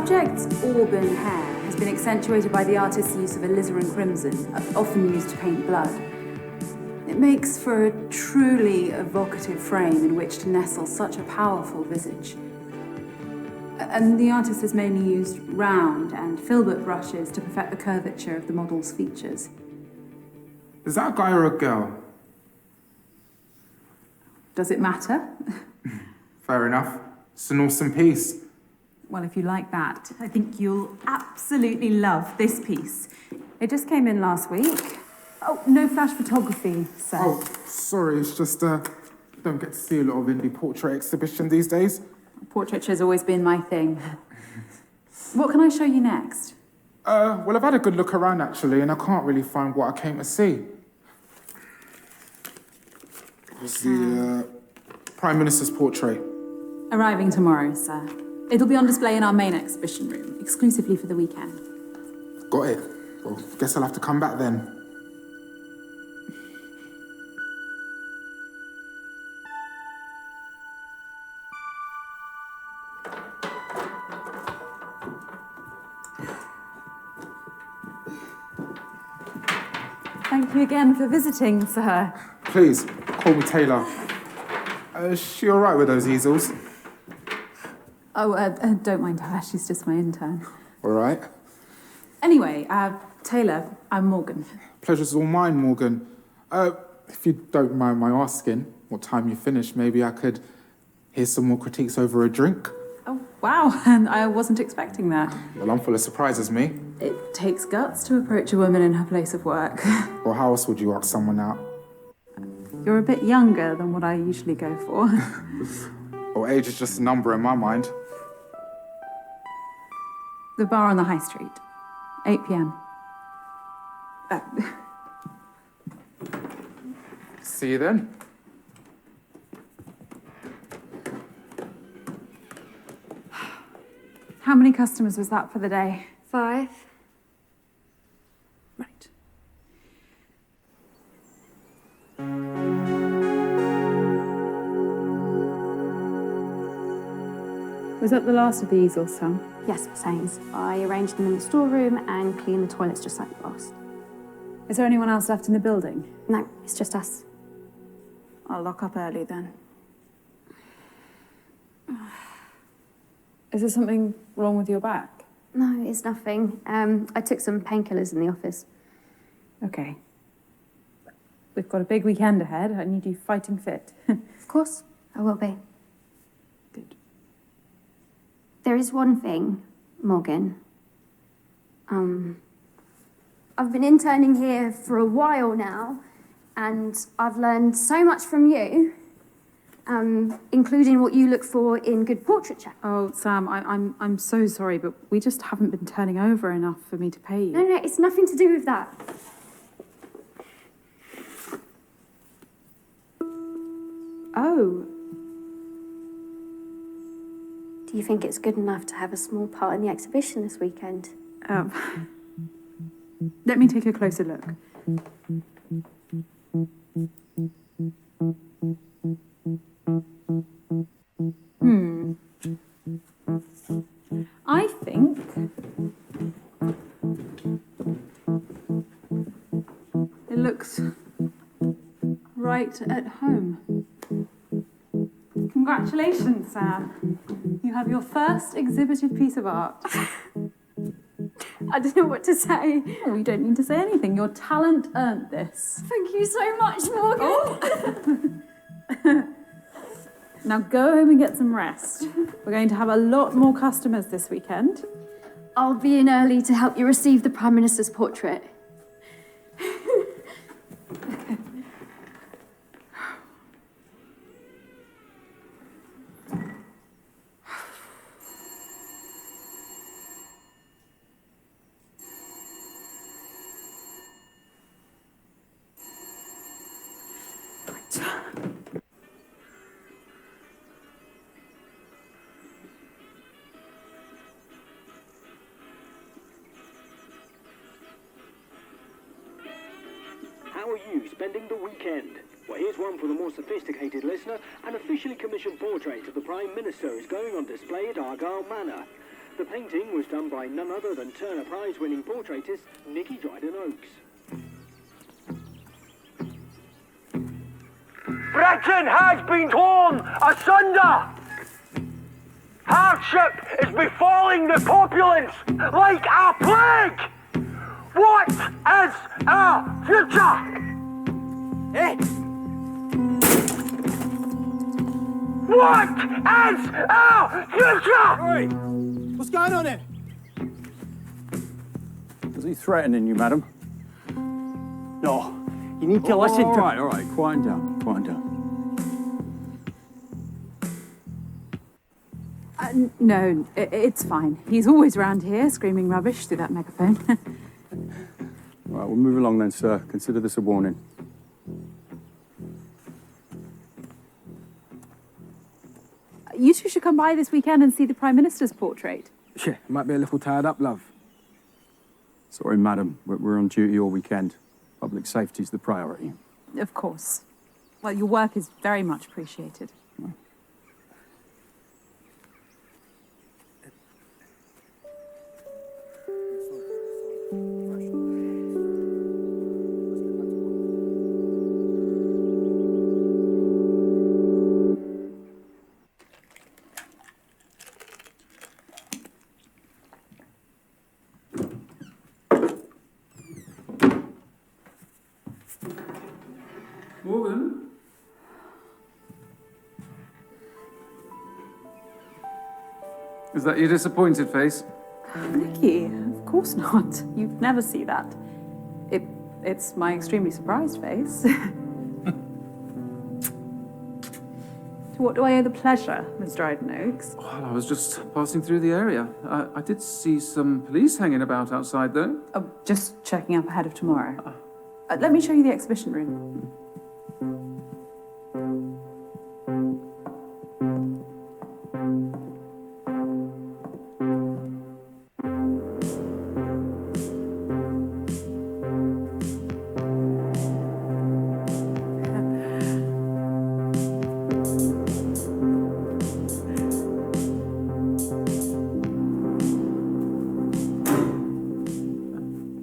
subject's auburn hair has been accentuated by the artist's use of alizarin crimson, often used to paint blood. It makes for a truly evocative frame in which to nestle such a powerful visage. And the artist has mainly used round and filbert brushes to perfect the curvature of the model's features. Is that a guy or a girl? Does it matter? Fair enough. It's an awesome piece. Well, if you like that, I think you'll absolutely love this piece. It just came in last week. Oh, no flash photography, sir. Oh, sorry, it's just, don't get to see a lot of indie portrait exhibition these days. Portraiture's always been my thing. What can I show you next? Well, I've had a good look around, actually, and I can't really find what I came to see. It was the, Prime Minister's portrait. Arriving tomorrow, sir. It'll be on display in our main exhibition room, exclusively for the weekend. Got it. Well, guess I'll have to come back then. Thank you again for visiting, sir. Please, call me Taylor. Is she all right with those easels? Oh, don't mind her. She's just my intern. All right. Anyway, Taylor, I'm Morgan. Pleasure's all mine, Morgan. If you don't mind my asking, what time you finish, maybe I could hear some more critiques over a drink? Oh, wow. And I wasn't expecting that. Well, I'm full of surprises, me. It takes guts to approach a woman in her place of work. Or how else would you ask someone out? You're a bit younger than what I usually go for. Well, age is just a number in my mind. The bar on the high street. 8 p.m. See you then. How many customers was that for the day? 5. Right. Was that the last of the easels, Sam? Yes, Miss Haynes. I arranged them in the storeroom and cleaned the toilets just like you asked. Is there anyone else left in the building? No, it's just us. I'll lock up early then. Is there something wrong with your back? No, it's nothing. I took some painkillers in the office. Okay. We've got a big weekend ahead. I need you fighting fit. Of course, I will be. Good. There is one thing, Morgan. I've been interning here for a while now, and I've learned so much from you, including what you look for in good portraiture. Oh, Sam, I'm so sorry, but we just haven't been turning over enough for me to pay you. No, it's nothing to do with that. Oh. Do you think it's good enough to have a small part in the exhibition this weekend? Let me take a closer look. I think it looks right at home. Congratulations, Sam. You have your first exhibited piece of art. I don't know what to say. Oh, you don't need to say anything. Your talent earned this. Thank you so much, Morgan. Oh. Now go home and get some rest. We're going to have a lot more customers this weekend. I'll be in early to help you receive the Prime Minister's portrait. how are you spending the weekend? Well, here's one for the more sophisticated listener. An officially commissioned portrait of the Prime Minister is going on display at Argyle Manor. The painting was done by none other than Turner Prize-winning portraitist Nicky Dryden-Oakes. Britain has been torn asunder! Hardship is befalling the populace like a plague! What is our future? Eh? What is our future? Oi! What's going on here? Is he threatening you, madam? No, you need to listen to... All right, quiet down, quiet down. No, it's fine. He's always round here, screaming rubbish through that megaphone. All right, we'll move along then, sir. Consider this a warning. You two should come by this weekend and see the Prime Minister's portrait. Yeah, might be a little tired up, love. Sorry, madam, we're on duty all weekend. Public safety's the priority. Of course. Well, your work is very much appreciated. Morgan? Is that your disappointed face? Nicky, of course not. You'd never see that. It's my extremely surprised face. To what do I owe the pleasure, Miss Dryden-Oakes? Well, I was just passing through the area. I did see some police hanging about outside, though. Oh, just checking up ahead of tomorrow. Let me show you the exhibition room.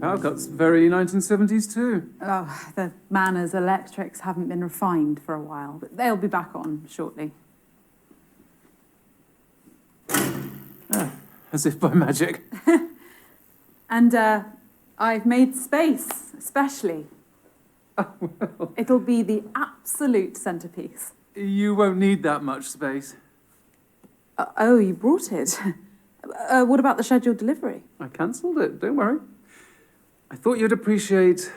Power cuts very 1970s, too. Oh, the Manor's electrics haven't been refined for a while, but they'll be back on shortly. As if by magic. And I've made space, especially. Oh, well. It'll be the absolute centerpiece. You won't need that much space. Oh, you brought it. What about the scheduled delivery? I cancelled it, don't worry. I thought you'd appreciate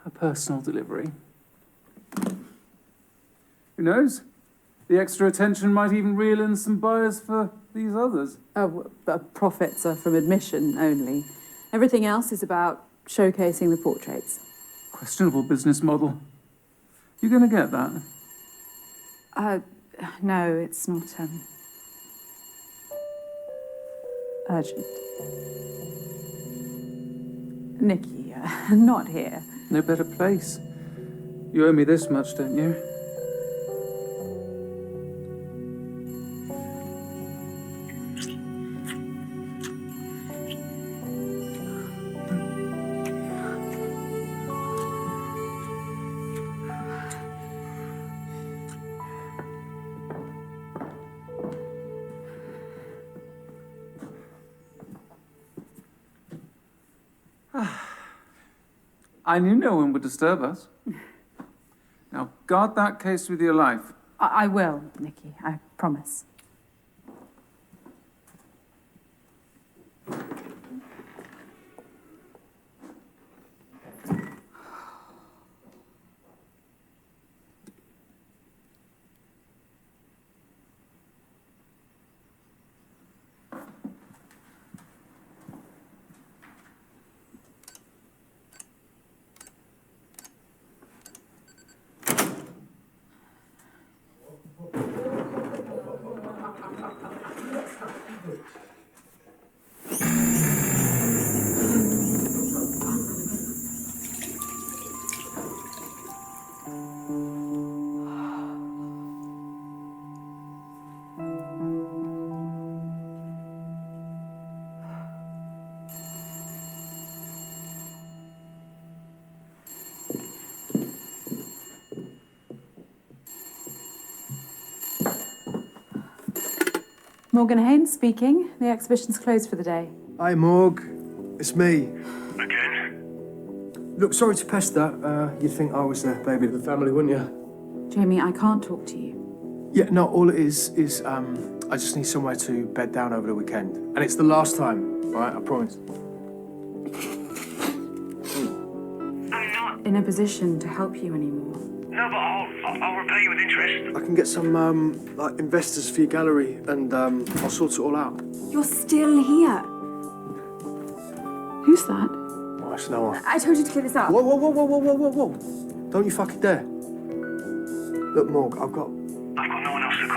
a personal delivery. Who knows? The extra attention might even reel in some buyers for these others. Oh, profits are from admission only. Everything else is about showcasing the portraits. Questionable business model. You gonna get that? No, it's not, urgent. Nicky, not here. No better place. You owe me this much, don't you? I knew no one would disturb us. Now, guard that case with your life. I will, Nicky, I promise. Morgan Haynes speaking. The exhibition's closed for the day. Hi, Morg. It's me. Again? Look, sorry to pester. You'd think I was the baby of the family, wouldn't you? Jamie, I can't talk to you. Yeah, no, all it is I just need somewhere to bed down over the weekend. And it's the last time, all right? I promise. I'm not. In a position to help you anymore. No, but I'll repay you with interest. I can get some, like, investors for your gallery, and I'll sort it all out. You're still here. Who's that? Oh, it's no one. I told you to clear this up. Whoa, whoa, whoa, whoa, whoa, whoa, whoa, whoa. Don't you fucking dare. Look, Morg, I've got no one else to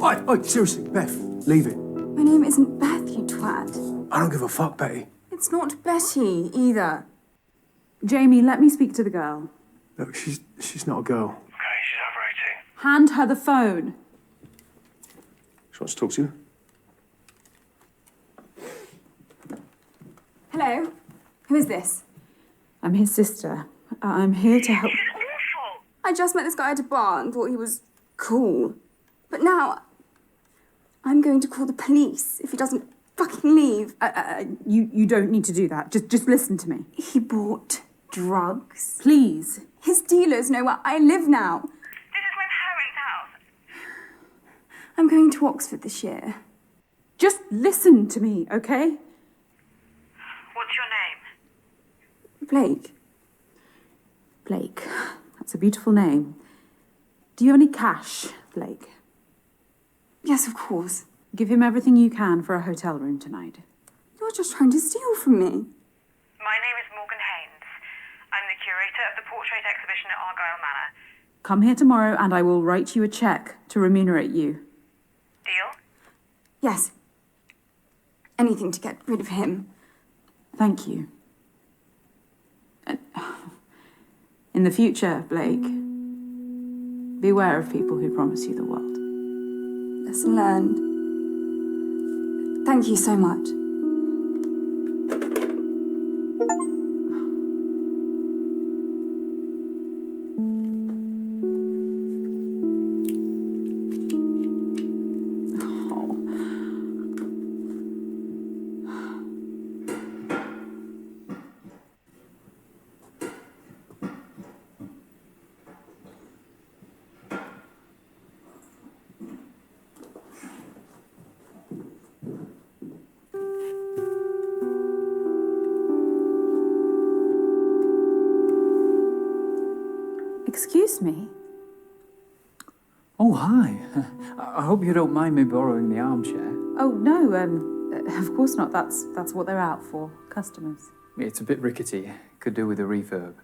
call. Oi, seriously, Beth, leave it. My name isn't Beth, you twat. I don't give a fuck, Betty. It's not Betty, either. Jamie, let me speak to the girl. Look, she's not a girl. Okay, she's over 18. Hand her the phone. She wants to talk to you. Hello? Who is this? I'm his sister. I'm here to help. Awful! I just met this guy at a bar and thought he was cool. But now, I'm going to call the police if he doesn't fucking leave. You don't need to do that. Just listen to me. He bought drugs. Please. His dealers know where I live now. This is my parents' house. I'm going to Oxford this year. Just listen to me, okay? What's your name? Blake. Blake. That's a beautiful name. Do you have any cash, Blake? Yes, of course. Give him everything you can for a hotel room tonight. You're just trying to steal from me. My name is Morgan Haynes. I'm the curator of the portrait exhibition at Argyle Manor. Come here tomorrow and I will write you a cheque to remunerate you. Deal? Yes. Anything to get rid of him. Thank you. In the future, Blake, beware of people who promise you the world. Lesson learned. Thank you so much. Excuse me? Oh, hi. I hope you don't mind me borrowing the armchair. Oh, no, of course not. That's what they're out for, customers. It's a bit rickety. Could do with a refurb.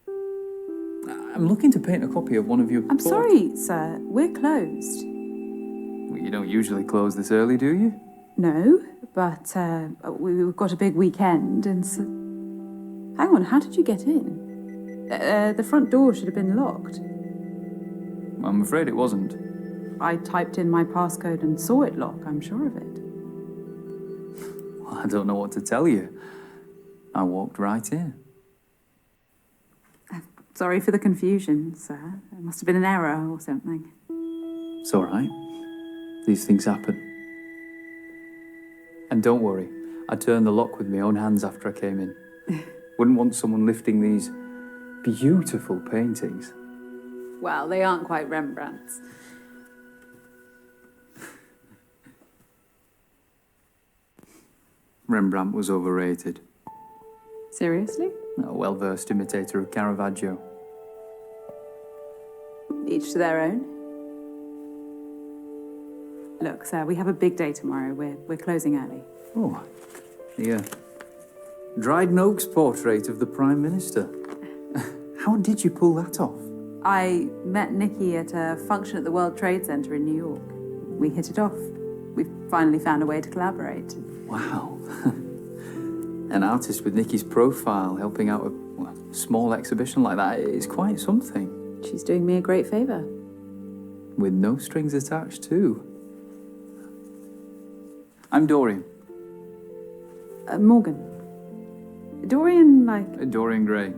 I'm looking to paint a copy of one of your... I'm sorry, sir. We're closed. Well, you don't usually close this early, do you? No, but we've got a big weekend and so... Hang on, how did you get in? The front door should have been locked. I'm afraid it wasn't. I typed in my passcode and saw it lock, I'm sure of it. Well, I don't know what to tell you. I walked right in. Sorry for the confusion, sir. There must have been an error or something. It's all right. These things happen. And don't worry, I turned the lock with my own hands after I came in. Wouldn't want someone lifting these beautiful paintings. Well, they aren't quite Rembrandt's. Rembrandt was overrated. Seriously? A well-versed imitator of Caravaggio. Each to their own. Look, sir, we have a big day tomorrow. We're closing early. Oh, the Dryden Oak's portrait of the Prime Minister. How did you pull that off? I met Nikki at a function at the World Trade Center in New York. We hit it off. We've finally found a way to collaborate. Wow. An artist with Nikki's profile helping out a small exhibition like that is quite something. She's doing me a great favor. With no strings attached, too. I'm Dorian. Morgan. Dorian, like... Dorian Gray.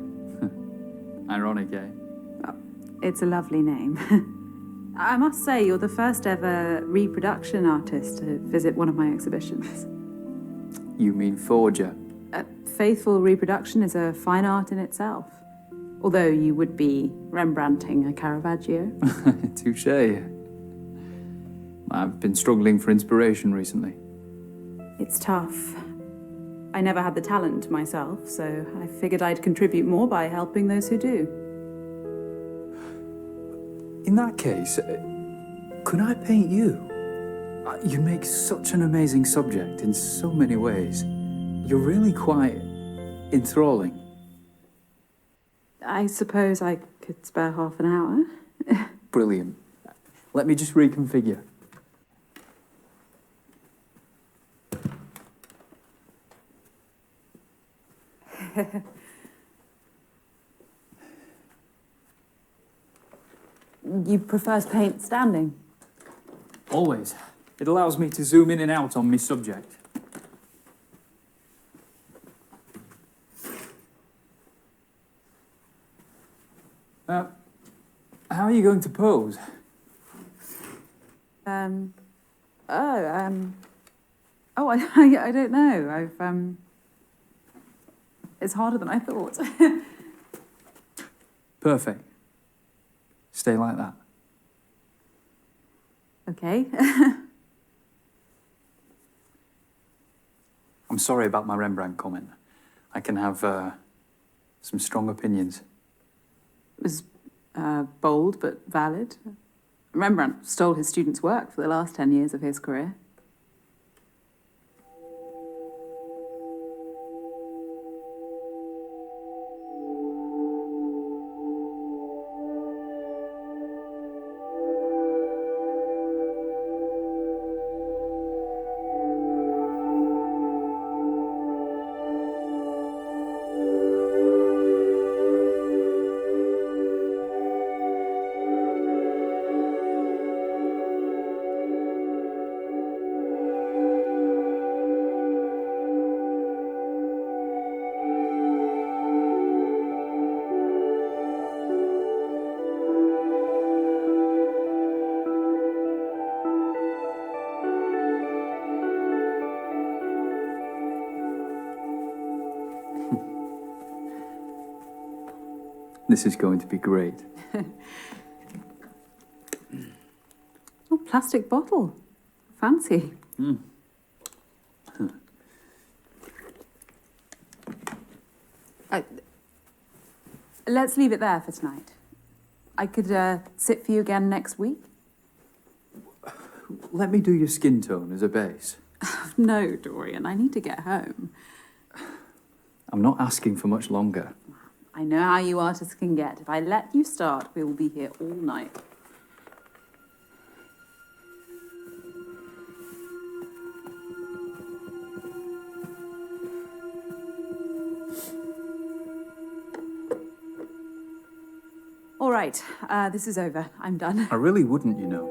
Ironic, eh? It's a lovely name. I must say, you're the first ever reproduction artist to visit one of my exhibitions. You mean forger? Faithful reproduction is a fine art in itself. Although you would be Rembrandting a Caravaggio. Touché. I've been struggling for inspiration recently. It's tough. I never had the talent myself, so I figured I'd contribute more by helping those who do. In that case, could I paint you? You make such an amazing subject in so many ways. You're really quite enthralling. I suppose I could spare half an hour. Brilliant. Let me just reconfigure. You prefer to paint standing? Always. It allows me to zoom in and out on my subject. How are you going to pose? I don't know. It's harder than I thought. Perfect. Stay like that. Okay. I'm sorry about my Rembrandt comment. I can have some strong opinions. It was bold but valid. Rembrandt stole his students' work for the last 10 years of his career. This is going to be great. Oh, plastic bottle. Fancy. Let's leave it there for tonight. I could sit for you again next week. Let me do your skin tone as a base. No, Dorian, I need to get home. I'm not asking for much longer. I know how you artists can get. If I let you start, we will be here all night. All right, this is over. I'm done. I really wouldn't, you know.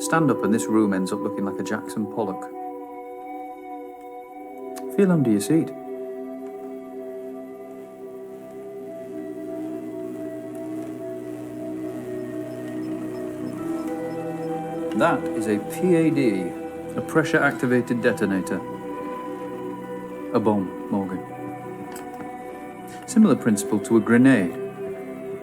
Stand up and this room ends up looking like a Jackson Pollock. Feel under your seat. That is a PAD, a pressure-activated detonator. A bomb, Morgan. Similar principle to a grenade.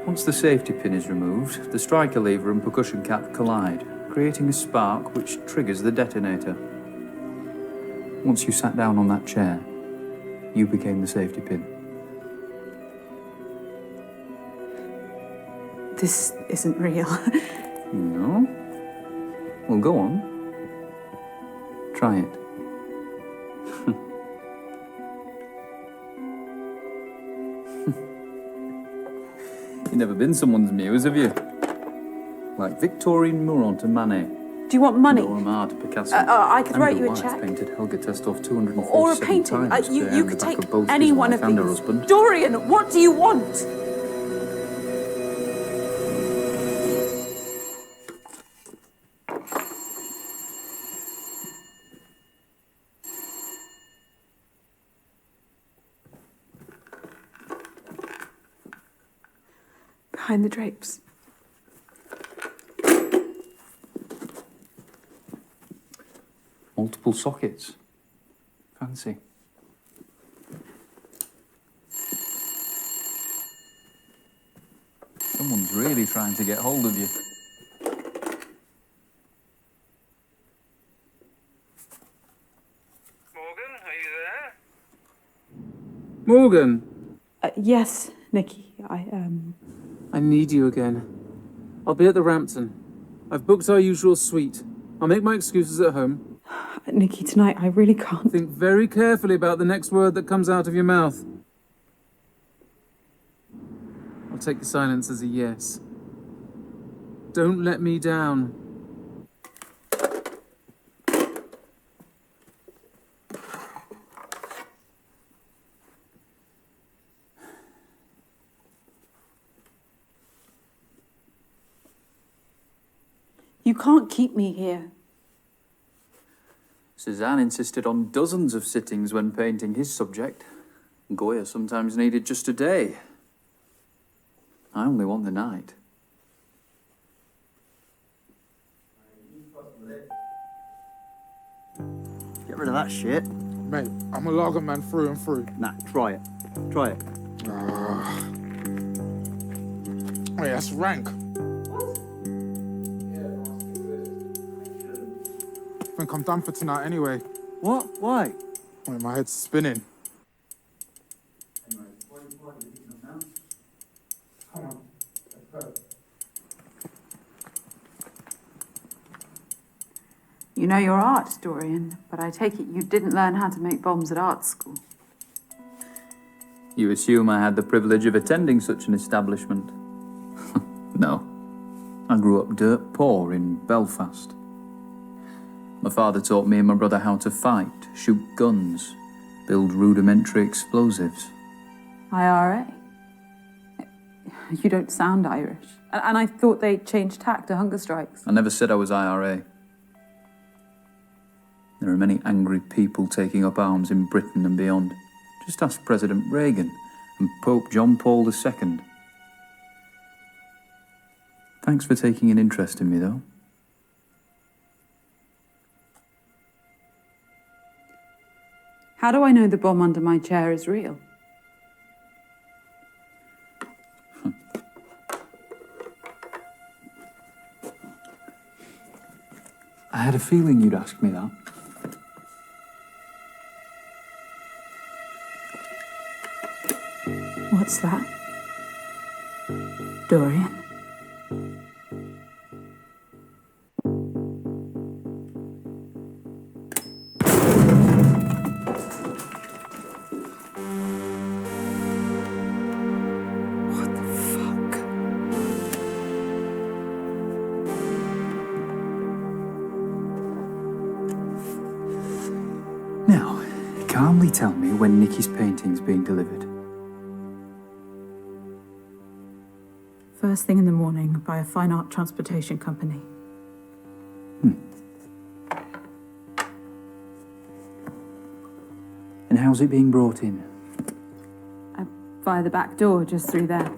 Once the safety pin is removed, the striker lever and percussion cap collide, creating a spark which triggers the detonator. Once you sat down on that chair, you became the safety pin. This isn't real. No? Well, go on. Try it. You've never been someone's muse, have you? Like Victorine Murat to Manet. Do you want money? Dora Maar to Picasso. I could write you a White check. painted Helga Testov 247 Or a painting. times You bearing could the back take of both any his one wife of and her these. husband. Dorian, what do you want? Behind the drapes. multiple sockets. Fancy. Someone's really trying to get hold of you. Morgan, are you there? Morgan, Yes, Nikki. I need you again. I'll be at the Rampton. I've booked our usual suite. I'll make my excuses at home. Nikki, tonight I really can't. Think very carefully about the next word that comes out of your mouth. I'll take your silence as a yes. Don't let me down. You can't keep me here. Suzanne insisted on dozens of sittings when painting his subject. Goya sometimes needed just a day. I only want the night. Get rid of that shit. Mate, I'm a lager man through and through. Nah, try it. Try it. Wait, that's rank. I think I'm done for tonight anyway. What? Why? Wait, my head's spinning. Come on, let's go. You know your art, Dorian, but I take it you didn't learn how to make bombs at art school. You assume I had the privilege of attending such an establishment? No. I grew up dirt poor in Belfast. My father taught me and my brother how to fight, shoot guns, build rudimentary explosives. IRA? You don't sound Irish. And I thought they changed tack to hunger strikes. I never said I was IRA. There are many angry people taking up arms in Britain and beyond. Just ask President Reagan and Pope John Paul II. Thanks for taking an interest in me, though. How do I know the bomb under my chair is real? I had a feeling you'd ask me that. What's that? Dorian? What the fuck? Now, calmly tell me when Nikki's painting's being delivered. First thing in the morning by a fine art transportation company. And how's it being brought in? Via the back door, just through there.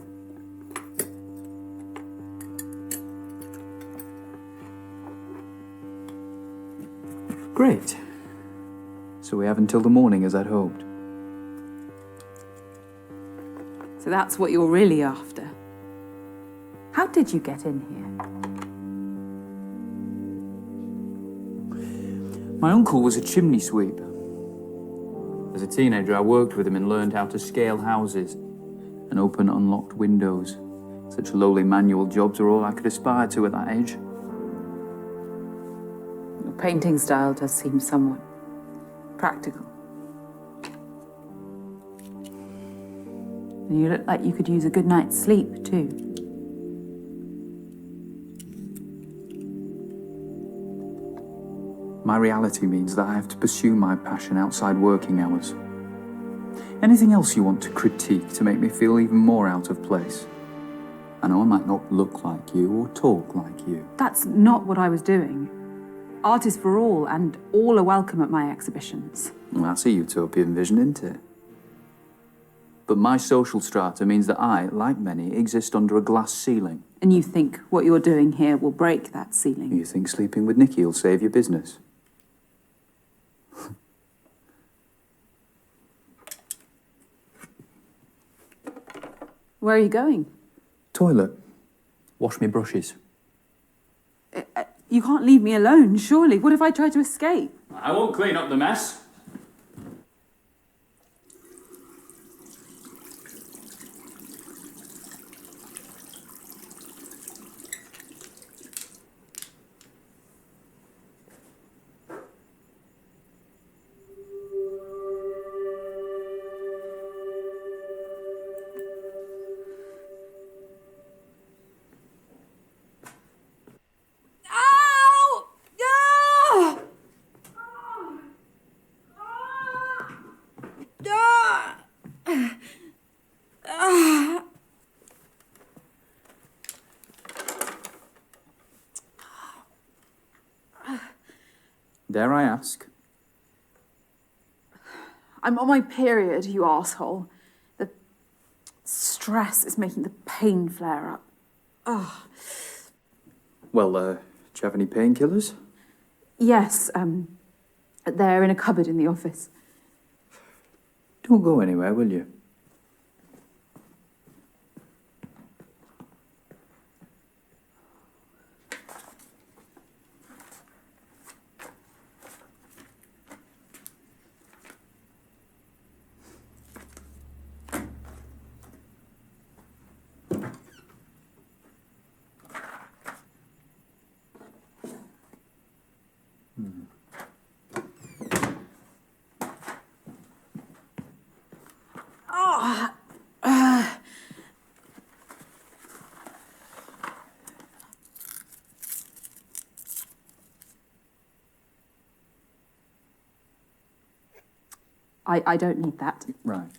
Great. So we have until the morning as I'd hoped. So that's what you're really after. How did you get in here? My uncle was a chimney sweep. As a teenager, I worked with him and learned how to scale houses and open unlocked windows. Such lowly manual jobs are all I could aspire to at that age. Your painting style does seem somewhat practical. And you look like you could use a good night's sleep, too. My reality means that I have to pursue my passion outside working hours. Anything else you want to critique to make me feel even more out of place? I know I might not look like you or talk like you. That's not what I was doing. Art is for all, and all are welcome at my exhibitions. Well, that's a utopian vision, isn't it? But my social strata means that I, like many, exist under a glass ceiling. And you think what you're doing here will break that ceiling? You think sleeping with Nikki will save your business? Where are you going? Toilet. Wash me brushes. You can't leave me alone, surely. What if I try to escape? I won't clean up the mess. Dare I ask? I'm on my period, you asshole. The stress is making the pain flare up. Ugh. Well, do you have any painkillers? Yes, they're in a cupboard in the office. Don't go anywhere, will you? I don't need that. Right.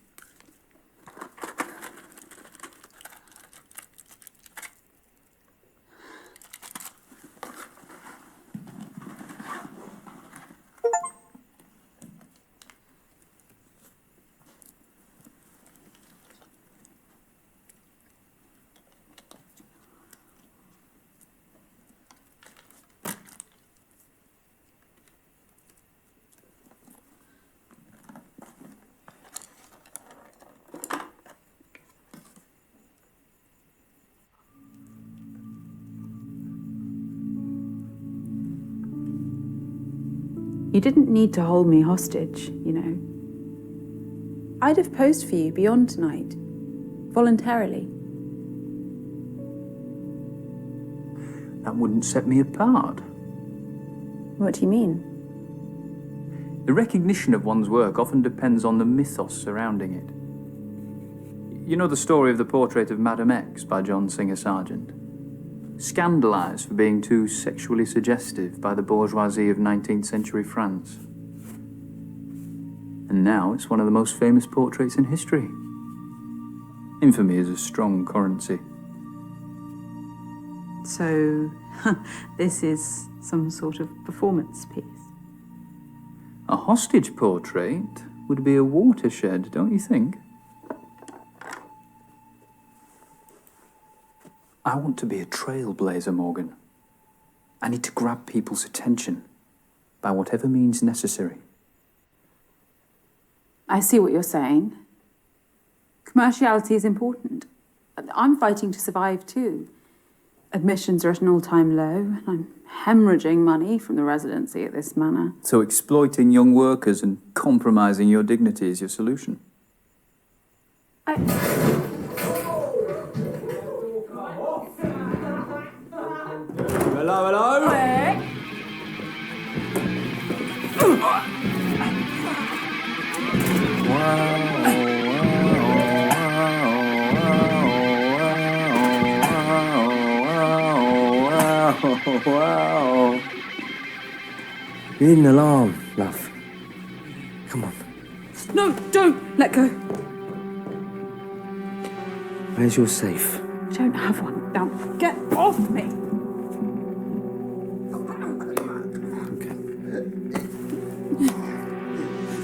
You didn't need to hold me hostage, you know. I'd have posed for you beyond tonight, voluntarily. That wouldn't set me apart. What do you mean? The recognition of one's work often depends on the mythos surrounding it. You know the story of the portrait of Madame X by John Singer Sargent? Scandalised for being too sexually suggestive by the bourgeoisie of 19th century France. And now it's one of the most famous portraits in history. Infamy is a strong currency. So, this is some sort of performance piece. A hostage portrait would be a watershed, don't you think? I want to be a trailblazer, Morgan. I need to grab people's attention by whatever means necessary. I see what you're saying. Commerciality is important. I'm fighting to survive too. Admissions are at an all-time low, and I'm hemorrhaging money from the residency at this manor. So exploiting young workers and compromising your dignity is your solution? Hello, hello? Wow. You need an alarm, love. Come on. No, don't! Let go. Where's your safe? I don't have one. Now, get off me!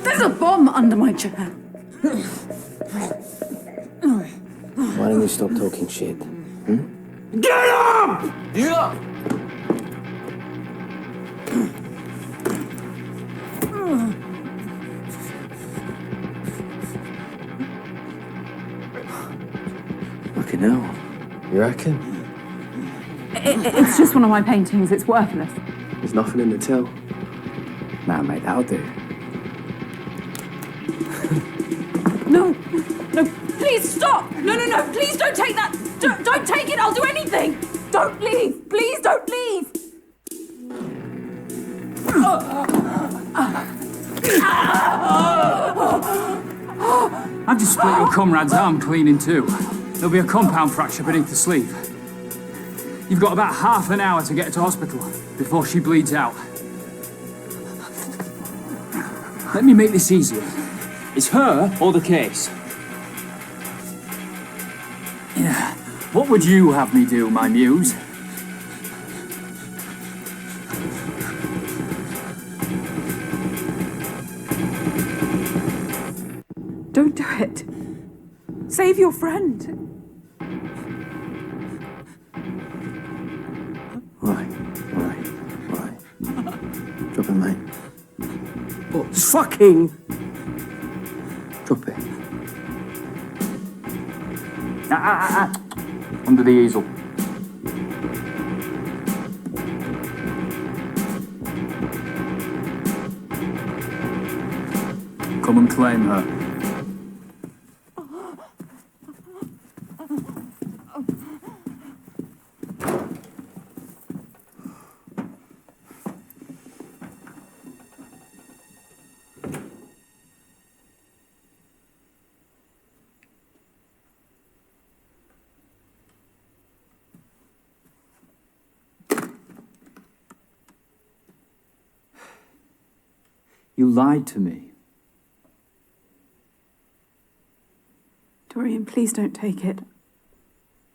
There's a bomb under my chair. Why don't you stop talking shit? Get up! Get up! hell. You reckon? It's just one of my paintings. It's worthless. There's nothing in the till. Nah, mate, that'll do. No, no, please stop! No, no, no, please don't take that! Don't take it, I'll do anything! Don't leave! Please don't leave! I've just split your comrade's arm clean in two. There'll be a compound fracture beneath the sleeve. You've got about half an hour to get her to hospital before she bleeds out. Let me make this easier. It's her or the case. Yeah. What would you have me do, my muse? Don't do it. Save your friend. Right. Drop it, mate. What? Just fucking... Drop it. Under the easel. Come and claim her. You lied to me. Dorian, please don't take it.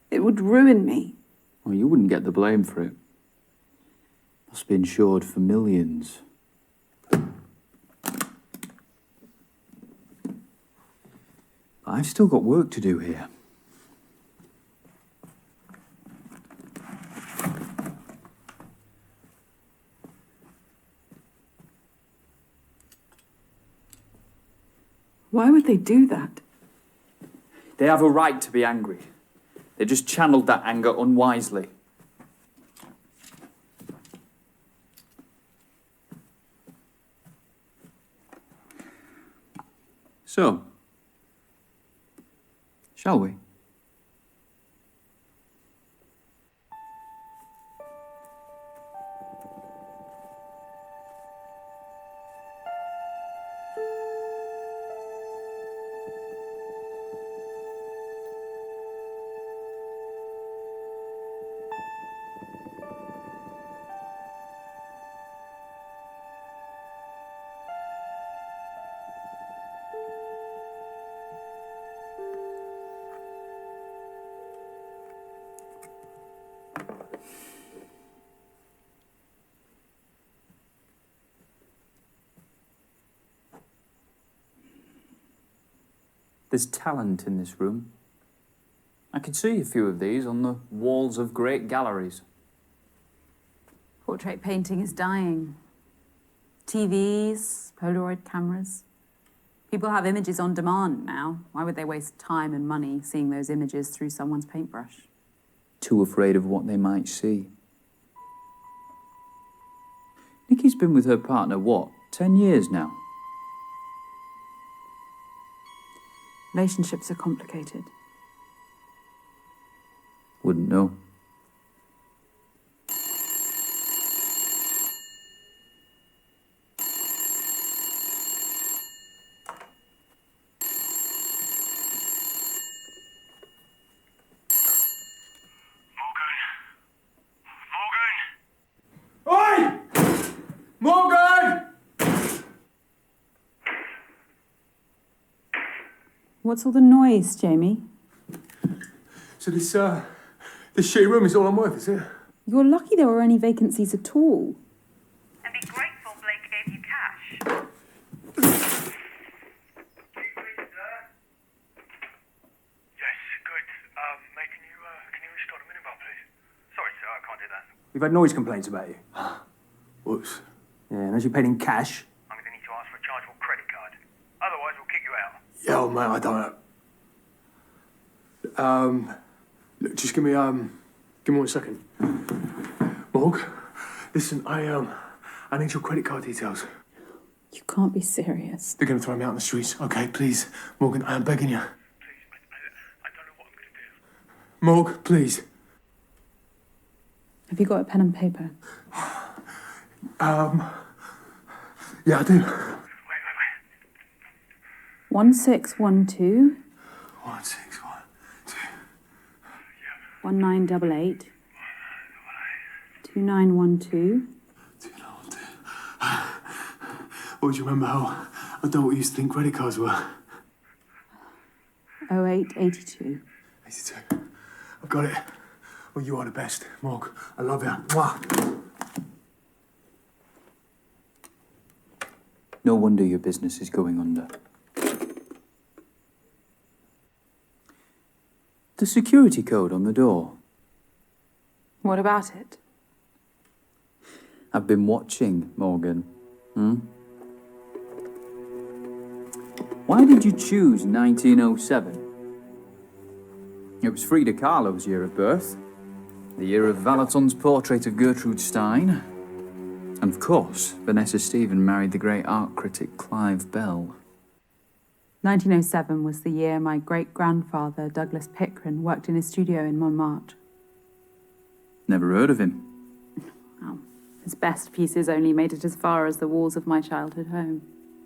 It would ruin me. Well, you wouldn't get the blame for it. Must be insured for millions. I've still got work to do here. Why would they do that? They have a right to be angry. They just channeled that anger unwisely. So, shall we? There's talent in this room. I could see a few of these on the walls of great galleries. Portrait painting is dying. TVs, Polaroid cameras. People have images on demand now. Why would they waste time and money seeing those images through someone's paintbrush? Too afraid of what they might see. Nikki's been with her partner, what, 10 years now? Relationships are complicated. Wouldn't know. Oi! Morgan! What's all the noise, Jamie? So this shitty room is all I'm worth, is it? You're lucky there were any vacancies at all. And be grateful Blake gave you cash. Yes, good. Mate, can you restart the minibar, please? Sorry, sir, I can't do that. We've had noise complaints about you. Whoops. Yeah, and as you're paid in cash. I'm going to need to ask for a chargeable credit card. Otherwise, we'll kick you out. Yeah, oh, mate, I don't know. Look, just give me 1 second. Morg, listen, I need your credit card details. You can't be serious. They're going to throw me out in the streets. Okay, please. Morgan, I am begging you. Please, I don't know what I'm going to do. Morg, please. Have you got a pen and paper? Yeah, I do. Wait. 1612 1612. 1988 2912. Or do you remember how adult we used to think credit cards were? 0882. 82. I've got it. Well, you are the best, Morg. I love you. Mwah. No wonder your business is going under. The security code on the door. What about it? I've been watching, Morgan. Why did you choose 1907? It was Frida Kahlo's year of birth, the year of Valaton's portrait of Gertrude Stein, and of course, Vanessa Stephen married the great art critic Clive Bell. 1907 was the year my great-grandfather, Douglas Pickren, worked in his studio in Montmartre. Never heard of him. Well, his best pieces only made it as far as the walls of my childhood home.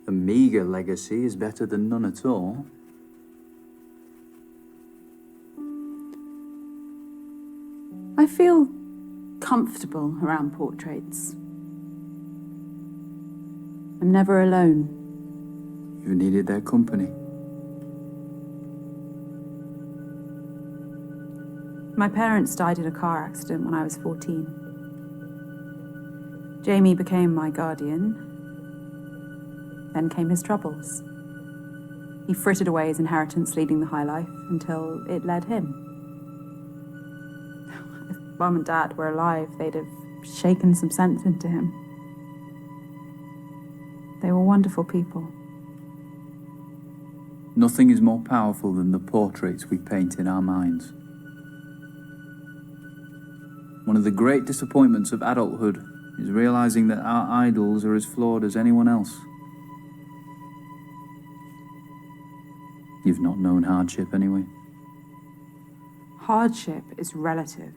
A meagre legacy is better than none at all. I feel comfortable around portraits. I'm never alone. You've needed their company. My parents died in a car accident when I was 14. Jamie became my guardian. Then came his troubles. He frittered away his inheritance leading the high life until it led him. If Mum and Dad were alive, they'd have shaken some sense into him. They were wonderful people. Nothing is more powerful than the portraits we paint in our minds. One of the great disappointments of adulthood is realizing that our idols are as flawed as anyone else. You've not known hardship anyway. Hardship is relative.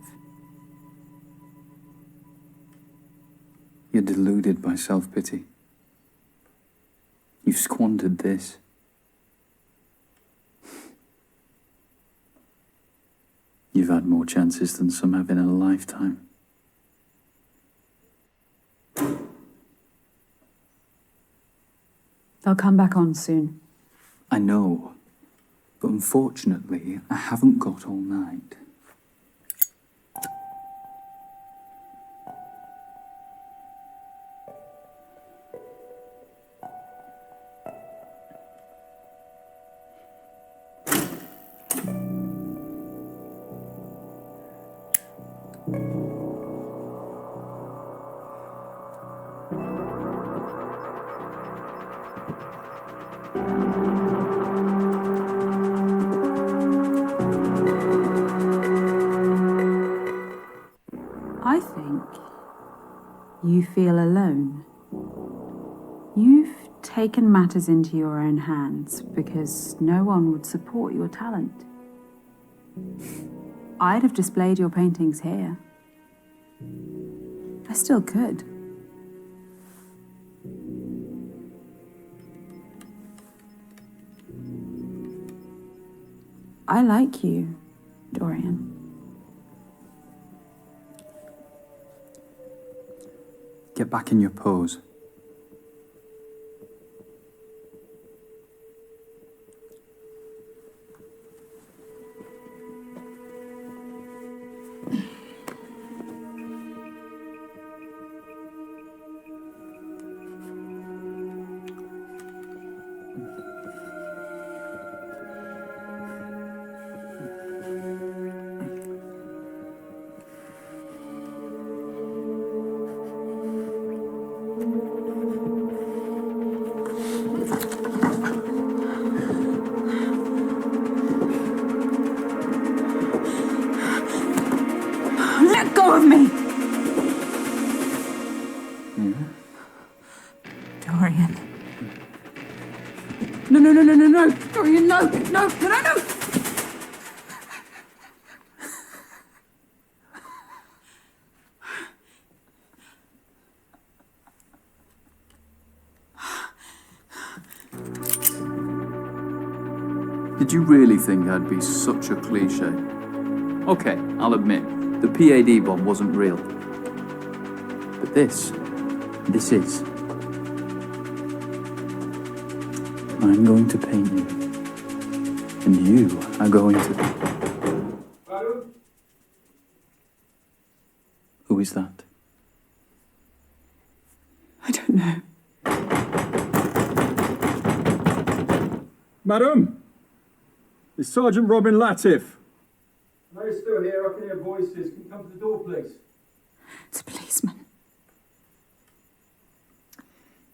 You're deluded by self-pity. You've squandered this. You've had more chances than some have in a lifetime. They'll come back on soon. I know, but unfortunately, I haven't got all night. I think you feel alone. You've taken matters into your own hands because no one would support your talent. I'd have displayed your paintings here. I still could. I like you, Dorian. Get back in your pose. go of me! Dorian. No. Dorian, no. Did you really think I'd be such a cliche? Okay, I'll admit, the PAD bomb wasn't real. But this is. I'm going to paint you. And you are going to... Who is that? I don't know. Madam, it's Sergeant Robin Latif. No, you're still here. I can hear voices. Can you come to the door, please? It's a policeman.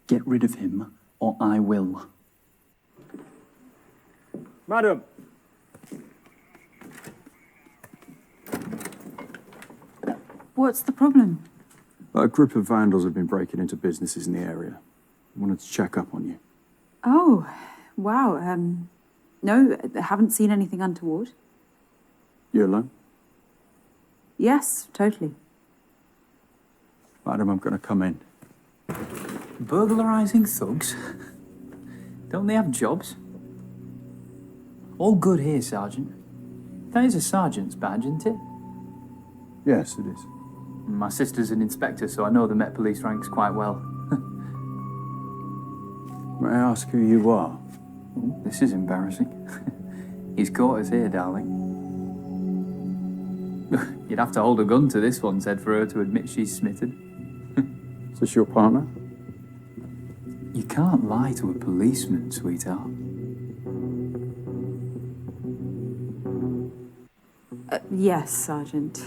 Get rid of him, or I will. Madam. What's the problem? A group of vandals have been breaking into businesses in the area. I wanted to check up on you. Oh, wow. No, I haven't seen anything untoward. You alone? Yes, totally. Madam, I'm going to come in. Burglarizing thugs? Don't they have jobs? All good here, Sergeant. That is a sergeant's badge, isn't it? Yes, it is. My sister's an inspector, so I know the Met Police ranks quite well. May I ask who you are? Ooh, this is embarrassing. He's caught us here, darling. You'd have to hold a gun to this one's head for her to admit she's smitten. Is this your partner? You can't lie to a policeman, sweetheart. Yes, Sergeant.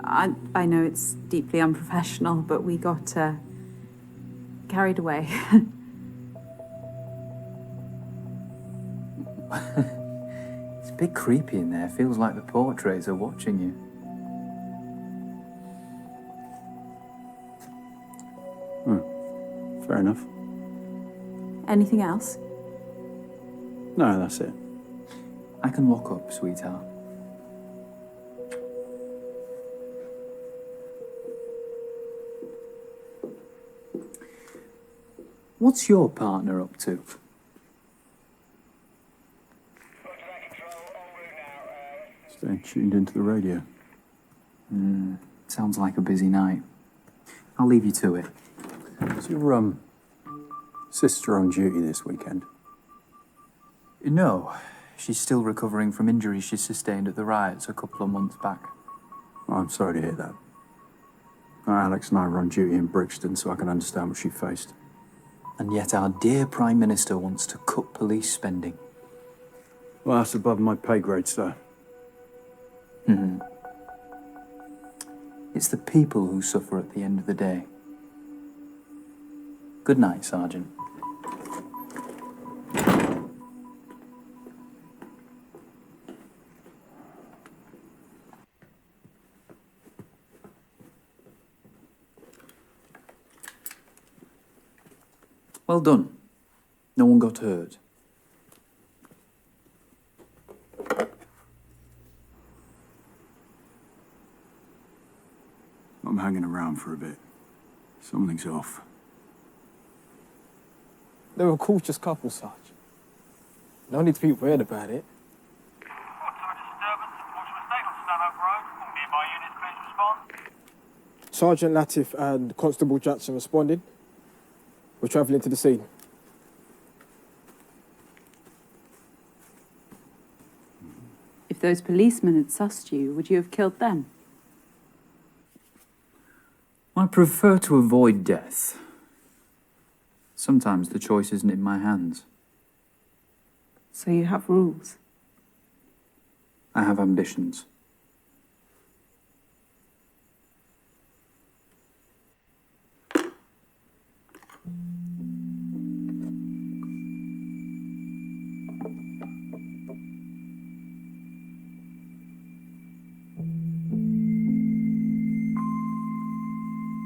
I know it's deeply unprofessional, but we got carried away. It's a bit creepy in there. Feels like the portraits are watching you. Fair enough. Anything else? No, that's it. I can lock up, sweetheart. What's your partner up to? Staying tuned into the radio. Sounds like a busy night. I'll leave you to it. Is your sister on duty this weekend? No, she's still recovering from injuries she sustained at the riots a couple of months back. Oh, I'm sorry to hear that. Alex and I were on duty in Brixton, so I can understand what she faced. And yet our dear Prime Minister wants to cut police spending. Well, that's above my pay grade, sir. It's the people who suffer at the end of the day. Good night, Sergeant. Well done. No one got hurt. I'm hanging around for a bit. Something's off. They were a cautious couple, Sarge. No need to be worried about it. Sergeant Latif and Constable Jackson responded. We're travelling to the scene. If those policemen had sussed you, would you have killed them? I prefer to avoid death. Sometimes the choice isn't in my hands. So you have rules? I have ambitions.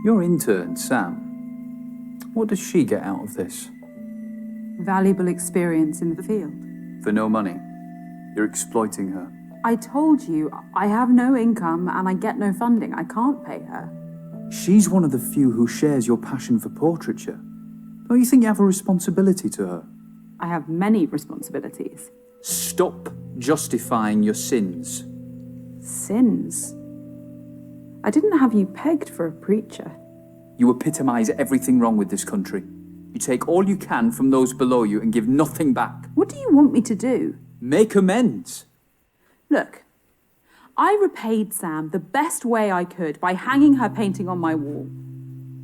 Your intern, Sam, what does she get out of this? Valuable experience in the field. For no money. You're exploiting her. I told you, I have no income and I get no funding. I can't pay her. She's one of the few who shares your passion for portraiture. Don't you think you have a responsibility to her? I have many responsibilities. Stop justifying your sins. Sins? I didn't have you pegged for a preacher. You epitomise everything wrong with this country. You take all you can from those below you and give nothing back. What do you want me to do? Make amends. Look, I repaid Sam the best way I could by hanging her painting on my wall.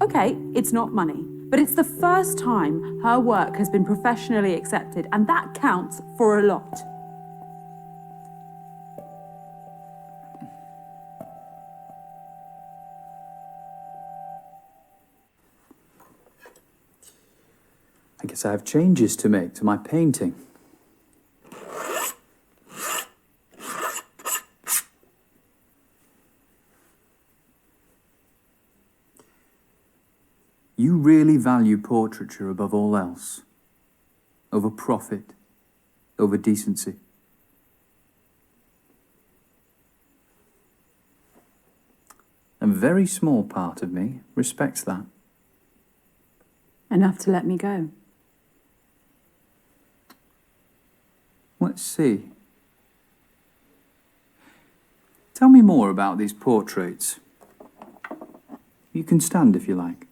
Okay, it's not money, but it's the first time her work has been professionally accepted, and that counts for a lot. I guess I have changes to make to my painting. You really value portraiture above all else. Over profit, over decency. A very small part of me respects that. Enough to let me go. Let's see. Tell me more about these portraits. You can stand if you like.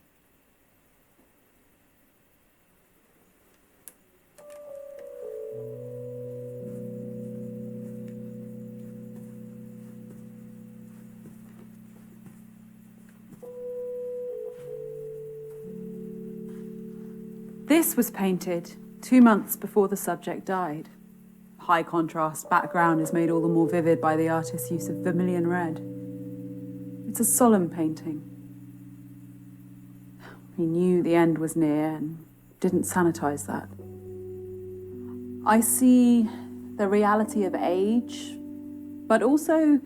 This was painted 2 months before the subject died. High contrast background is made all the more vivid by the artist's use of vermilion red. It's a solemn painting. He knew the end was near and didn't sanitize that. I see the reality of age, but also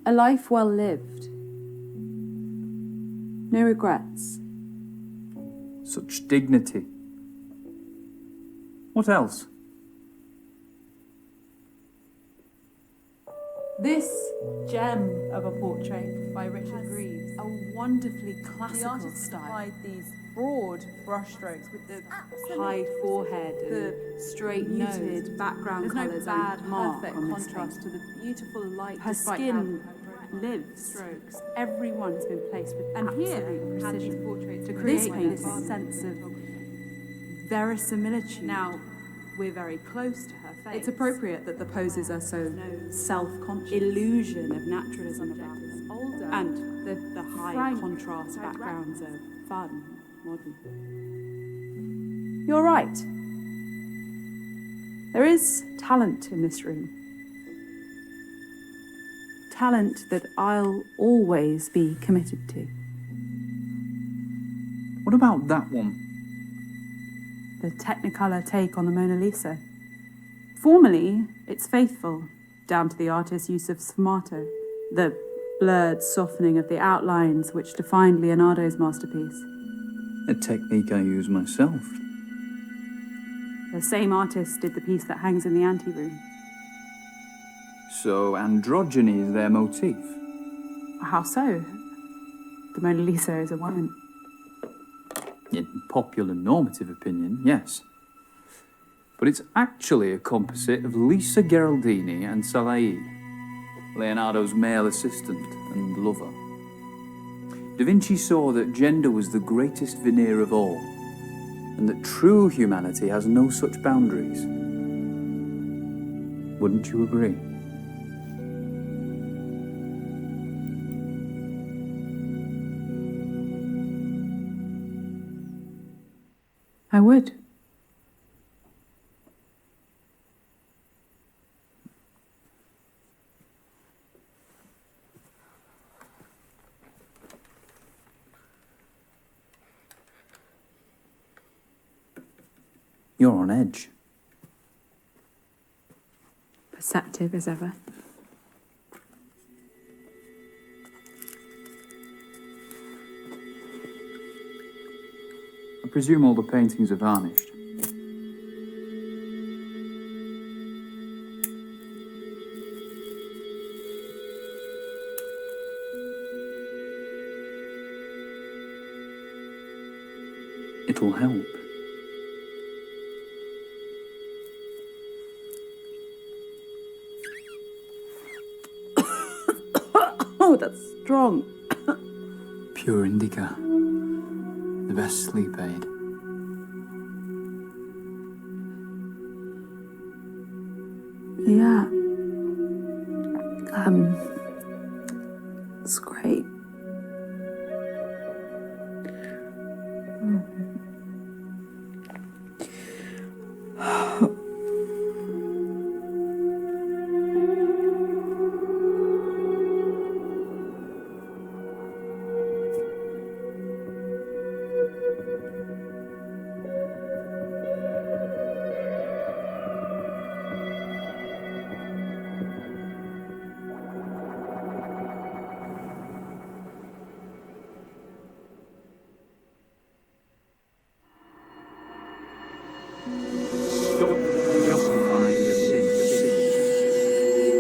a life well lived. No regrets. Such dignity. What else? This gem of a portrait by Richard Greaves, a wonderfully classical style. Applied these broad brushstrokes with the high forehead, the straight muted background colours, bad perfect contrast to the beautiful light. Her skin lives. Strokes. Everyone's been placed with absolute precision to create this sense of verisimilitude. Now, we're very close to her face. It's appropriate that the poses are so self-conscious. Illusion of naturalism about them. Older. And the high contrast backgrounds are fun, modern. You're right. There is talent in this room. Talent that I'll always be committed to. What about that one? The Technicolor take on the Mona Lisa. Formally, it's faithful, down to the artist's use of sfumato, the blurred softening of the outlines which defined Leonardo's masterpiece. A technique I use myself. The same artist did the piece that hangs in the anteroom. So androgyny is their motif? How so? The Mona Lisa is a woman. In popular normative opinion, yes. But it's actually a composite of Lisa Gherardini and Salai, Leonardo's male assistant and lover. Da Vinci saw that gender was the greatest veneer of all, and that true humanity has no such boundaries. Wouldn't you agree? I would. You're on edge. Perceptive as ever. presume all the paintings are varnished. It'll help. Oh, that's strong. Pure indica. The best sleep aid. Yeah. It's great.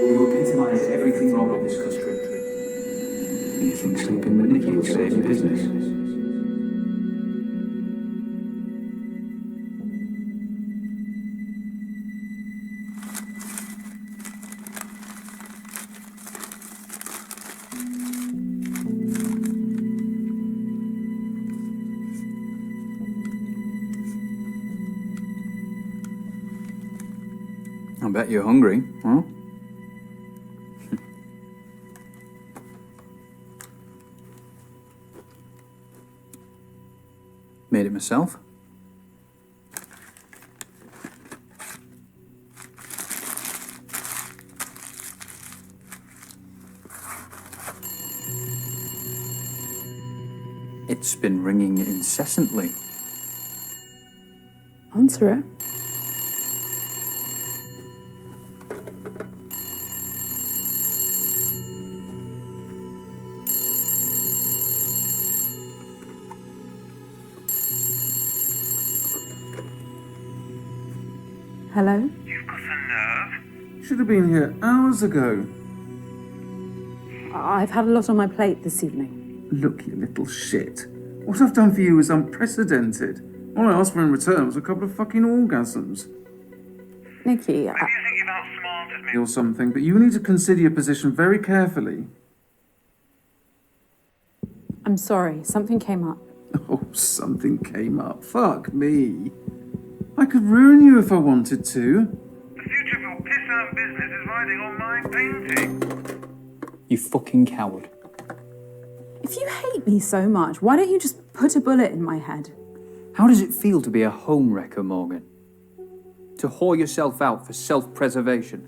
You epitomise everything wrong with this country. You think sleeping with Nicky will save your business? I bet you're hungry, huh? Made it myself. It's been ringing incessantly. Answer it. Hello? You've got a nerve. Should have been here hours ago. I've had a lot on my plate this evening. Look, you little shit. What I've done for you is unprecedented. All I asked for in return was a couple of fucking orgasms. Nicky, Maybe you think you've outsmarted me. Or something, but you need to consider your position very carefully. I'm sorry. Something came up. Oh, something came up. Fuck me. I could ruin you if I wanted to. The future of your piss-out business is riding on my painting. You fucking coward. If you hate me so much, why don't you just put a bullet in my head? How does it feel to be a home wrecker, Morgan? To whore yourself out for self-preservation?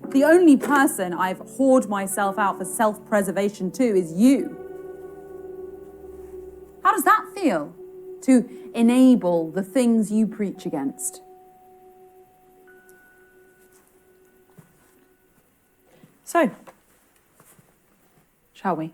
The only person I've whored myself out for self-preservation to is you. How does that feel? To enable the things you preach against? So, shall we?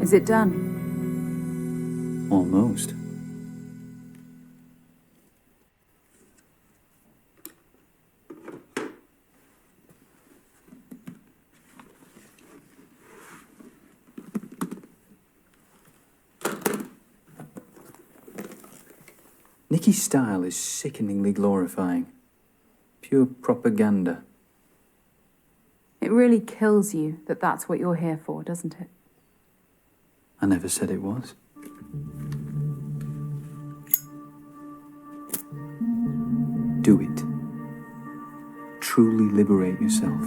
Is it done? Almost. Nicky's style is sickeningly glorifying. Pure propaganda. It really kills you that that's what you're here for, doesn't it? I never said it was. Do it. Truly liberate yourself.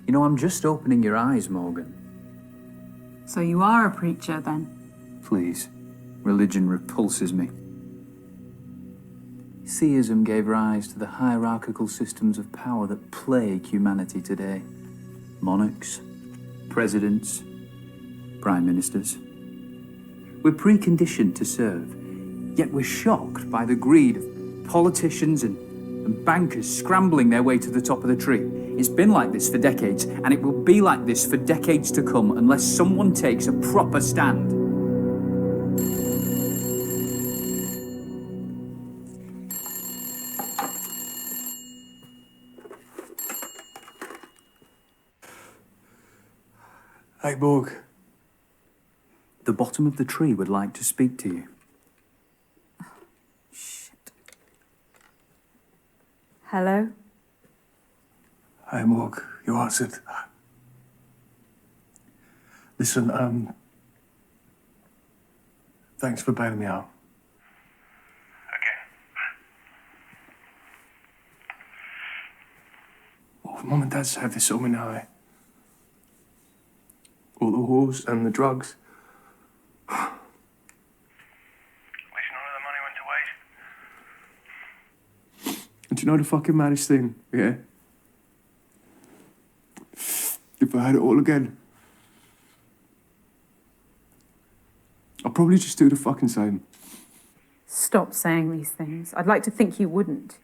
You know, I'm just opening your eyes, Morgan. So you are a preacher, then? Please. Religion repulses me. Theism gave rise to the hierarchical systems of power that plague humanity today. Monarchs, presidents, prime ministers. We're preconditioned to serve, yet we're shocked by the greed of politicians and bankers scrambling their way to the top of the tree. It's been like this for decades, and it will be like this for decades to come unless someone takes a proper stand. Hey, Borg. The bottom of the tree would like to speak to you. Hello? Hey, Morg, you answered. Listen, thanks for bailing me out. Okay. Well, Mum and Dad say they saw me now. All the whores and the drugs. At least none of the money went to waste. And do you know the fucking maddest thing, yeah? If I had it all again, I'd probably just do the fucking same. Stop saying these things. I'd like to think you wouldn't.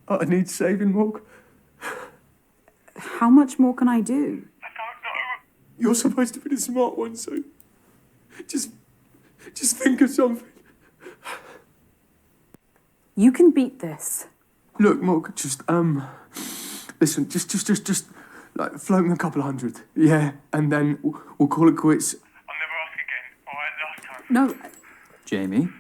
I need saving, Morg. How much more can I do? You're supposed to be the smart one, so just think of something. You can beat this. Look, Morg, just listen, just like floating a couple of hundred, yeah, and then we'll call it quits. I'll never ask again. All right, last time. No. Jamie?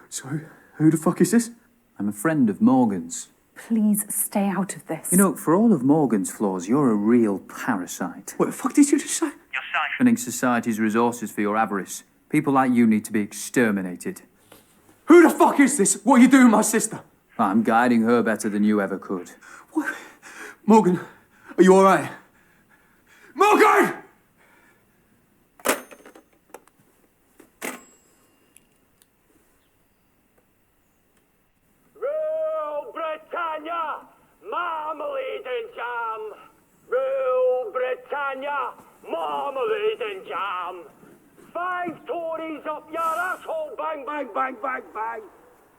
So, who the fuck is this? I'm a friend of Morgan's. Please stay out of this. You know, for all of Morgan's flaws, you're a real parasite. What the fuck did you just say? You're Siphoning society's resources for your avarice. People like you need to be exterminated. Who the fuck is this? What are you doing with my sister? I'm guiding her better than you ever could. What? Morgan, are you all right? Morgan! Rule Britannia, marmalade and jam. Rule Britannia, marmalade and jam. 5 Tories up your asshole, bang, bang, bang, bang, bang.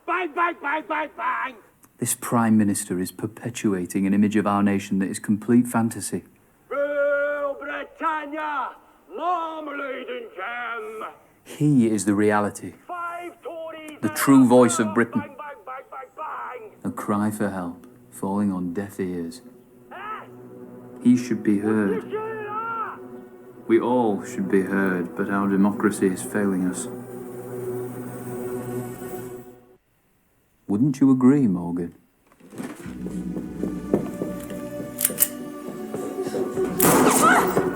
Bang, bang, bang, bang, bang. This Prime Minister is perpetuating an image of our nation that is complete fantasy. Rule Britannia, marmalade and jam. He is the reality. The true voice of Britain. A cry for help, falling on deaf ears. He should be heard. We all should be heard, but our democracy is failing us. Wouldn't you agree, Morgan?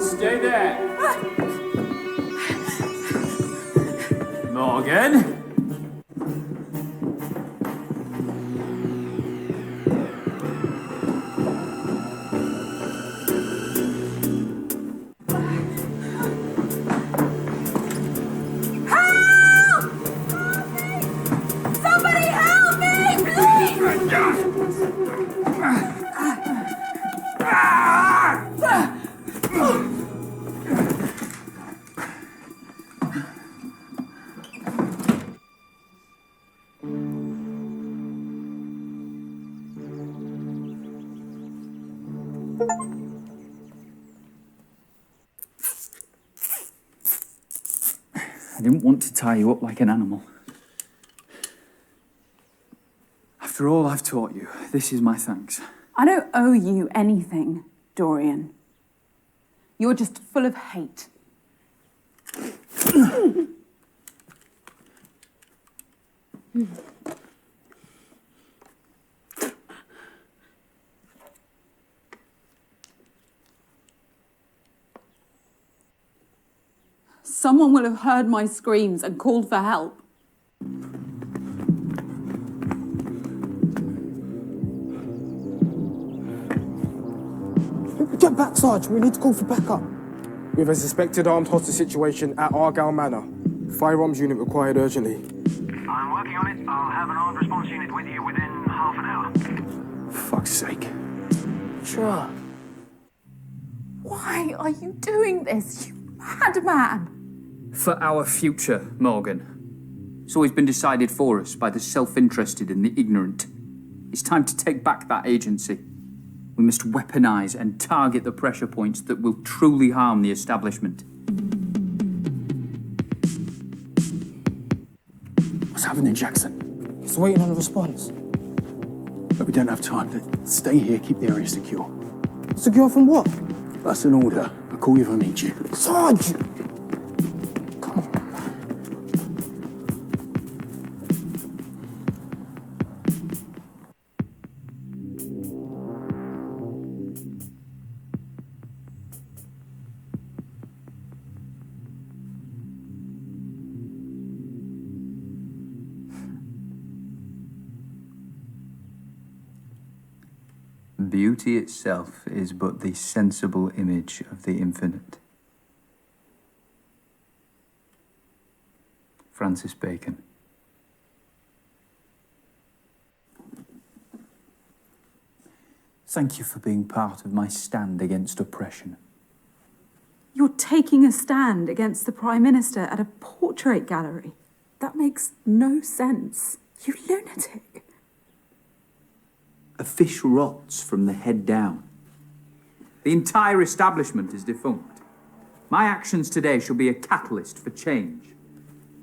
Stay there! Morgan? Somebody help me, please! I didn't want to tie you up like an animal. After all I've taught you, this is my thanks. I don't owe you anything, Dorian. You're just full of hate. Someone will have heard my screams and called for help. Get back, Sarge. We need to call for backup. We have a suspected armed hostage situation at Argyle Manor. Firearms unit required urgently. I'm working on it. I'll have an armed response unit with you within half an hour. Fuck's sake. Sure. Why are you doing this, you madman? For our future, Morgan. It's always been decided for us by the self-interested and the ignorant. It's time to take back that agency. We must weaponize and target the pressure points that will truly harm the establishment. What's happening, Jackson? He's waiting on a response. But we don't have time. Stay here, keep the area secure. Secure from what? That's an order. I'll call you if I need you. Sarge! Beauty itself is but the sensible image of the infinite. Francis Bacon. Thank you for being part of my stand against oppression. You're taking a stand against the Prime Minister at a portrait gallery. That makes no sense. You lunatic. A fish rots from the head down. The entire establishment is defunct. My actions today shall be a catalyst for change.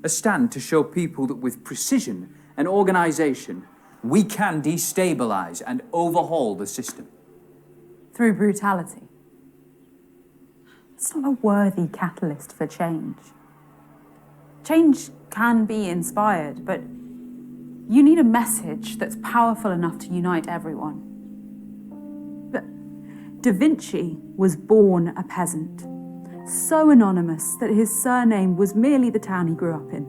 A stand to show people that with precision and organisation, we can destabilise and overhaul the system. Through brutality. It's not a worthy catalyst for change. Change can be inspired, but you need a message that's powerful enough to unite everyone. But Da Vinci was born a peasant, so anonymous that his surname was merely the town he grew up in.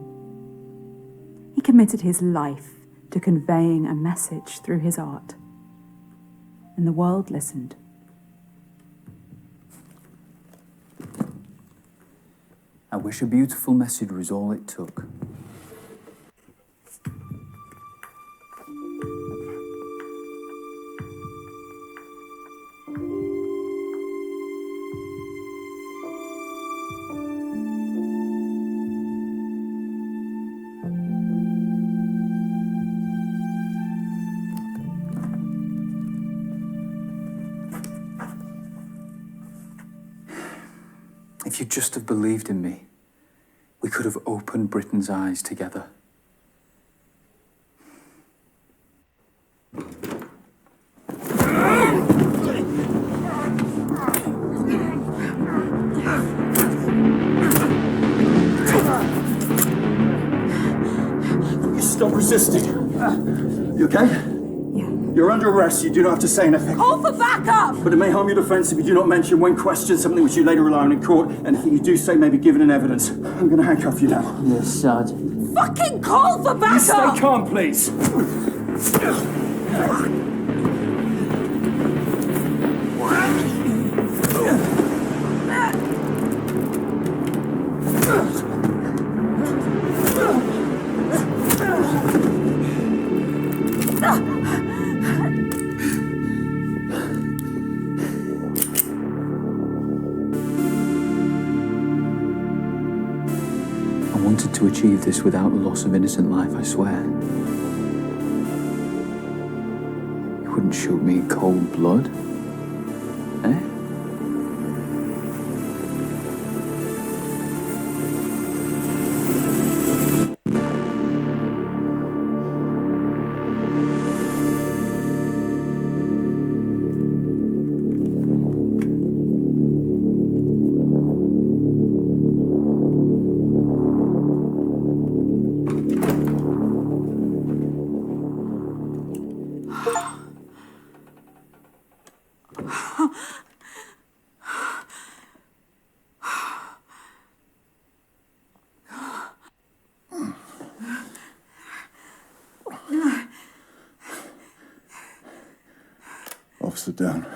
He committed his life to conveying a message through his art, and the world listened. I wish a beautiful message was all it took. If you'd just have believed in me, We could have opened Britain's eyes together. Stop resisting. You okay? Yeah. You're under arrest. You do not have to say anything. Call for backup! But it may harm your defence if you do not mention when questioned something which you later rely on in court. Anything you do say may be given in evidence. I'm going to handcuff you now. Yes, Sergeant. Fucking call for You backup! stay calm, please. I wanted to achieve this without the loss of innocent life, I swear. You wouldn't shoot me in cold blood, eh? Officer down.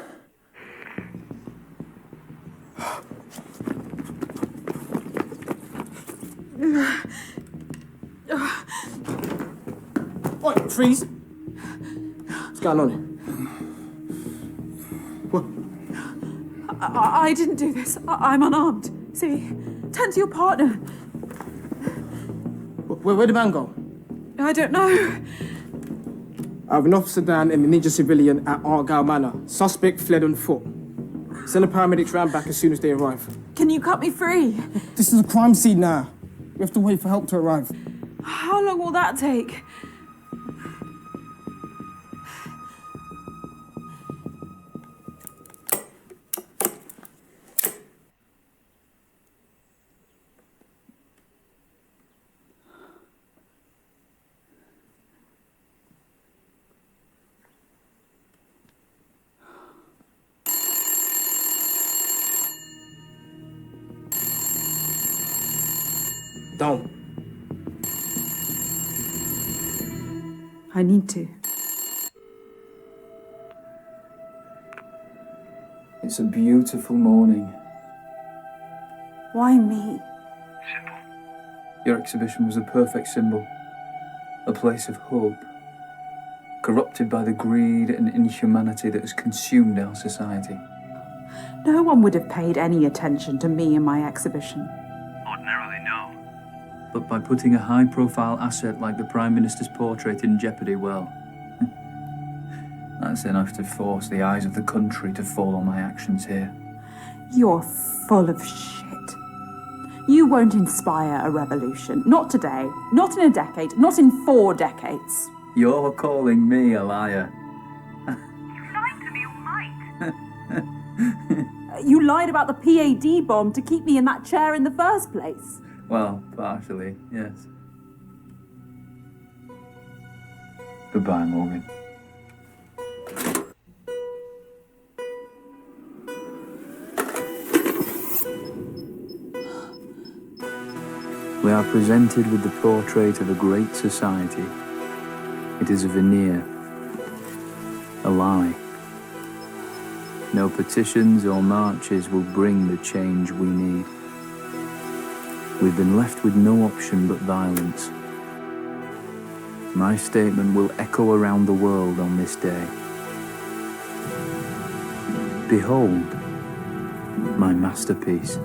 Oi, freeze! What's going on? What? I didn't do this. I'm unarmed. See? Turn to your partner. Where'd the man go? I don't know. I have an officer down and an injured civilian at Argyle Manor. Suspect fled on foot. Send the paramedics round back as soon as they arrive. Can you cut me free? This is a crime scene now. We have to wait for help to arrive. How long will that take? Don't. I need to. It's a beautiful morning. Why me? Your exhibition was a perfect symbol. A place of hope. Corrupted by the greed and inhumanity that has consumed our society. No one would have paid any attention to me and my exhibition. Ordinarily, no. But by putting a high-profile asset like the Prime Minister's portrait in jeopardy, well, that's enough to force the eyes of the country to fall on my actions here. You're full of shit. You won't inspire a revolution. Not today, not in a decade, not in 4 decades. You're calling me a liar. You lied to me all night. You lied about the PAD bomb to keep me in that chair in the first place. Well, partially, yes. Goodbye, Morgan. We are presented with the portrait of a great society. It is a veneer, a lie. No petitions or marches will bring the change we need. We've been left with no option but violence. My statement will echo around the world on this day. Behold, my masterpiece.